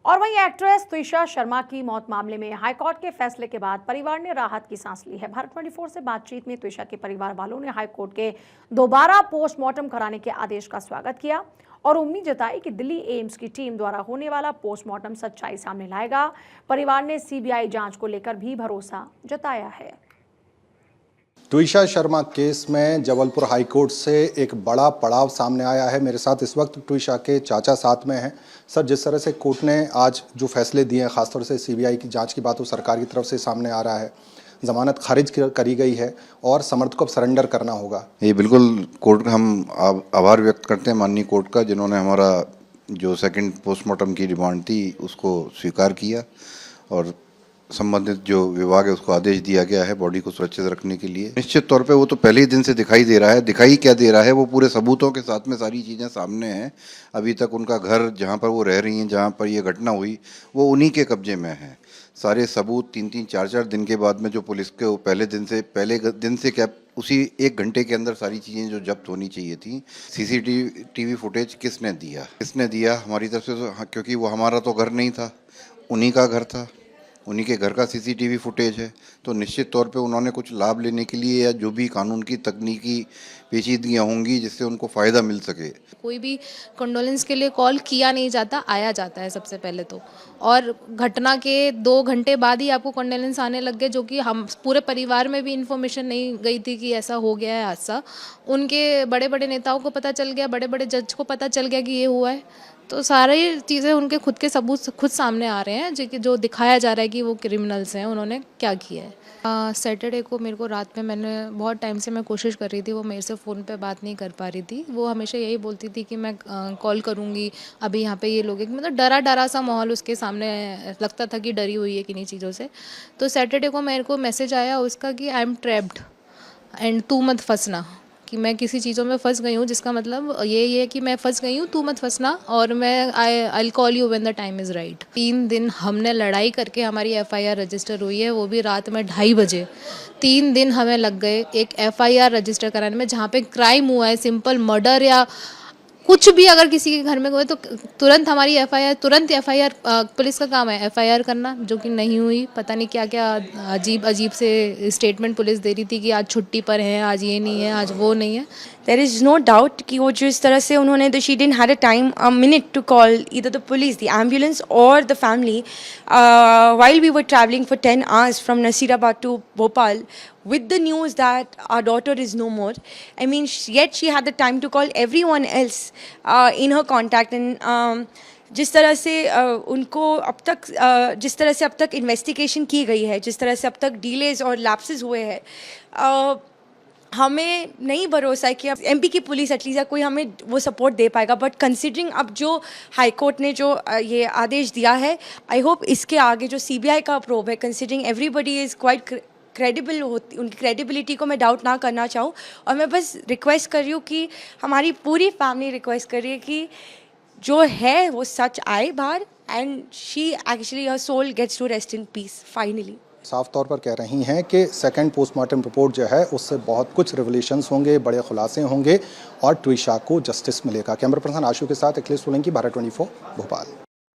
और वहीं एक्ट्रेस त्विशा शर्मा की मौत मामले में हाईकोर्ट के फैसले के बाद परिवार ने राहत की सांस ली है। भारत 24 से बातचीत में त्विशा के परिवार वालों ने हाईकोर्ट के दोबारा पोस्टमार्टम कराने के आदेश का स्वागत किया और उम्मीद जताई कि दिल्ली एम्स की टीम द्वारा होने वाला पोस्टमार्टम सच्चाई सामने लाएगा। परिवार ने सीबीआई जांच को लेकर भी भरोसा जताया है। त्विशा शर्मा केस में जबलपुर हाईकोर्ट से एक बड़ा पड़ाव सामने आया है। मेरे साथ इस वक्त त्विशा के चाचा साथ में हैं। सर, जिस तरह से कोर्ट ने आज जो फैसले दिए हैं, खासतौर से सीबीआई की जांच की बात वो सरकार की तरफ से सामने आ रहा है, जमानत खारिज करी गई है और समर्थकों को सरेंडर करना होगा। ये बिल्कुल कोर्ट का हम आभार व्यक्त करते हैं माननीय कोर्ट का, जिन्होंने हमारा जो सेकंड पोस्टमार्टम की डिमांड थी उसको स्वीकार किया और संबंधित जो विभाग है उसको आदेश दिया गया है बॉडी को सुरक्षित रखने के लिए। निश्चित तौर पे वो तो पहले ही दिन से दिखाई दे रहा है। दिखाई क्या दे रहा है, वो पूरे सबूतों के साथ में सारी चीज़ें सामने हैं। अभी तक उनका घर जहाँ पर वो रह रही हैं, जहाँ पर ये घटना हुई, वो उन्हीं के कब्जे में है। सारे सबूत 3-3, 4-4 दिन के बाद में जो पुलिस के पहले दिन से क्या उसी 1 घंटे के अंदर सारी चीज़ें जो जब्त होनी चाहिए थी। सीसीटीवी फुटेज किसने दिया हमारी तरफ से तो, क्योंकि वो हमारा तो घर नहीं था, उन्हीं का घर था, उन्हीं के घर का सीसीटीवी फुटेज है। तो निश्चित तौर पे उन्होंने कुछ लाभ लेने के लिए या जो भी कानून की तकनीकी पेचीदगियाँ होंगी जिससे उनको फ़ायदा मिल सके। कोई भी कंडोलेंस के लिए कॉल किया नहीं जाता, आया जाता है सबसे पहले तो। और घटना के 2 घंटे बाद ही आपको कंडोलेंस आने लग गए, जो कि हम पूरे परिवार में भी इन्फॉर्मेशन नहीं गई थी कि ऐसा हो गया है हादसा। उनके बड़े बड़े नेताओं को पता चल गया, बड़े बड़े जज को पता चल गया कि ये हुआ है। तो सारी चीज़ें उनके खुद के सबूत खुद सामने आ रहे हैं, जो दिखाया जा रहा है कि वो क्रिमिनल्स हैं, उन्होंने क्या किया है। सैटरडे को मेरे को रात में मैंने बहुत टाइम से मैं कोशिश कर रही थी, वो मेरे से फ़ोन पे बात नहीं कर पा रही थी। वो हमेशा यही बोलती थी कि मैं कॉल करूँगी, अभी यहाँ पे ये लोग हैं, मतलब डरा सा माहौल उसके सामने लगता था कि डरी हुई है किन्हीं चीज़ों से। तो सैटरडे को मेरे को मैसेज आया उसका कि आई एम ट्रैप्ड एंड तू मत फंसना, कि मैं किसी चीज़ों में फंस गई हूँ, जिसका मतलब ये है कि मैं फंस गई हूँ, तू मत फंसना, और मैं I call you when the time is right. 3 दिन हमने लड़ाई करके हमारी एफआईआर रजिस्टर हुई है, वो भी रात में 2:30 बजे। 3 दिन हमें लग गए एक एफआईआर रजिस्टर कराने में, जहाँ पे क्राइम हुआ है, सिंपल मर्डर या कुछ भी अगर किसी के घर में हुए तो तुरंत हमारी एफआईआर पुलिस का काम है एफआईआर करना, जो कि नहीं हुई। पता नहीं क्या क्या अजीब से स्टेटमेंट पुलिस दे रही थी कि आज छुट्टी पर है, आज ये नहीं है, आज वो नहीं है। There is no doubt कि वो जिस तरह से उन्होंने she didn't had a time, a minute to call either the police, the ambulance or the family while we were traveling for 10 hours from Nasirabad to Bhopal with the news that our daughter is no more. I mean, yet she had the time to call everyone else in her contact, and जिस तरह से उनको अब तक investigation की गई है, जिस तरह से अब तक डिलेज और लैप्सेस हुए हैं, हमें नहीं भरोसा है कि अब एमपी की पुलिस एटलीस्ट या कोई हमें वो सपोर्ट दे पाएगा। बट कंसिडरिंग अब जो हाई कोर्ट ने जो ये आदेश दिया है, आई होप इसके आगे जो सीबीआई का प्रोब है, considering everybody is quite credible होती, उनकी क्रेडिबिलिटी को मैं डाउट ना करना चाहूँ। और मैं बस रिक्वेस्ट कर रही हूँ कि हमारी पूरी फैमिली रिक्वेस्ट कर रही है कि जो है वो सच आए बाहर, and she actually her soul gets to rest in peace finally. साफ तौर पर कह रही हैं कि सेकंड पोस्टमार्टम रिपोर्ट जो है उससे बहुत कुछ रिवलेशंस होंगे, बड़े खुलासे होंगे और त्विशा को जस्टिस मिलेगा। कैमरा पर्सन आशु के साथ अखिलेश सोलंकी, भारत 24 भोपाल।